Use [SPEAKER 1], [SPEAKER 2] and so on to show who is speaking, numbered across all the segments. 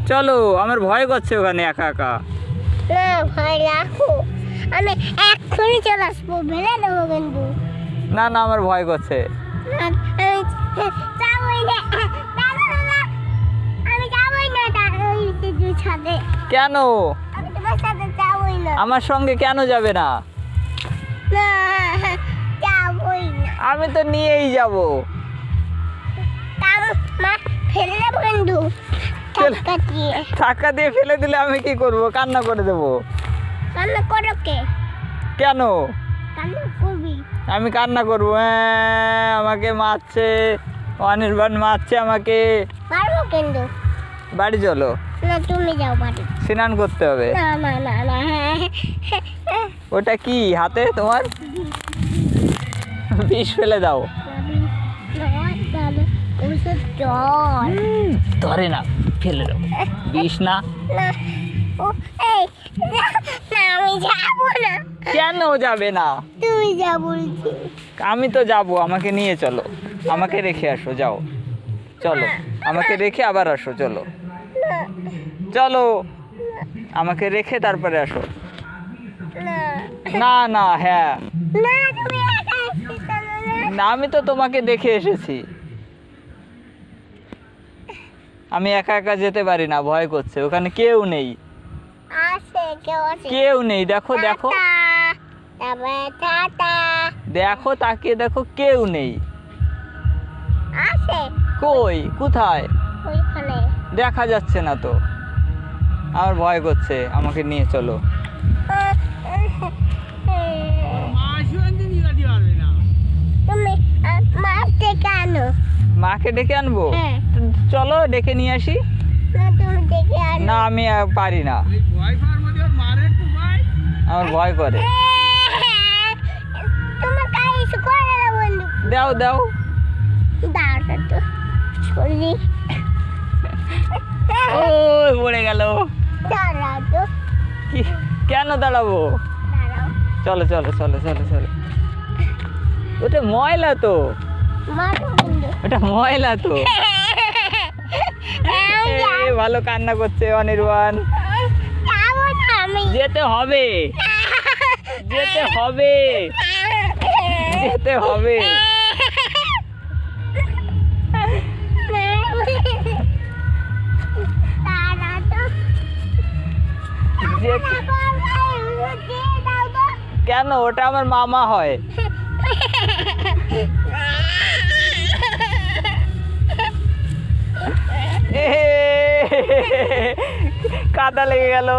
[SPEAKER 1] চলো, আমার ভয় করছে ওখানে একা একা।
[SPEAKER 2] না ভয় রাখো, আমি এক্ষুনি চলে আসবো, ফেলে দেবো কিন্তু।
[SPEAKER 1] না না, আমার ভয় করছে।
[SPEAKER 2] আমি যাবোই না ছাদে।
[SPEAKER 1] কেন?
[SPEAKER 2] আমি তোমার সাথে যাবোই না।
[SPEAKER 1] আমার সঙ্গে কেন যাবে না?
[SPEAKER 2] না যাবোই না।
[SPEAKER 1] আমি তো নিয়েই যাব।
[SPEAKER 2] মা ফেলে দেবো কিন্তু,
[SPEAKER 1] টাকা দিয়ে ফেলে দিলে আমি কি করব? কান্না করে দেবো।
[SPEAKER 2] কান্না করো কে?
[SPEAKER 1] কেন
[SPEAKER 2] কান্না করবি?
[SPEAKER 1] আমি কান্না করবো? হ্যাঁ, আমাকে মারছে, অনির্বাণ মারছে আমাকে।
[SPEAKER 2] পারবো কিন্তু।
[SPEAKER 1] বাড়ি চলো।
[SPEAKER 2] না তুমি যাও বাড়ি।
[SPEAKER 1] স্নান করতে হবে।
[SPEAKER 2] না না না না।
[SPEAKER 1] ওটা কি হাতে তোমার? বিষ ফেলে দাও। ধরে না, ফেলে দাও। বিষ না।
[SPEAKER 2] আমি যাবো না।
[SPEAKER 1] কেন যাবে না?
[SPEAKER 2] তুমি যা বলছি।
[SPEAKER 1] আমি তো যাব, আমাকে নিয়ে চলো, আমাকে রেখে আসো। যাও, চলো, আমাকে রেখে আবার আসো। চলো চলো, আমাকে রেখে তারপরে আসো। না না, হ্যাঁ না, আমি তো তোমাকে দেখে এসেছি। আমি একা একা যেতে পারি না, ভয় করছে। ওখানে কেউ নেই, কেউ নেই। দেখো দেখো দেখো, তাকিয়ে দেখো, কেউ নেই। কই? কোথায়? দেখা যাচ্ছে না তো। আমার ভয় করছে, আমাকে নিয়ে চলো। মাকে ডেকে আনবো? চলো, ডেকে নিয়ে আসি। না, আমি পারি না, আমার ভয় করে। দাও দাও। ওই পড়ে গেল। কেন দাঁড়াবো? চলো চলো চলো চলো চলো। ওটা ময়লা তো, ওটা ময়লা তো। ভালো কান্না করছে অনির্বাণ। যেতে হবে, যেতে হবে, যেতে হবে। কেন? ওটা আমার মামা হয়। কাদা লেগে গেল।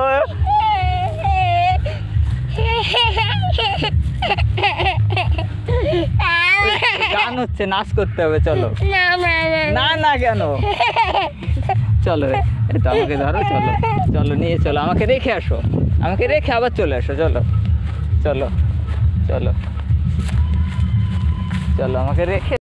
[SPEAKER 1] গান হচ্ছে, নাচ করতে হবে। চলো। না না, কেন? চলো, এটা আমাকে ধরো। চলো চলো, নিয়ে চলো, আমাকে রেখে আসো, আমাকে রেখে আবার চলে আসো। চলো চলো চলো চলো, আমাকে রেখে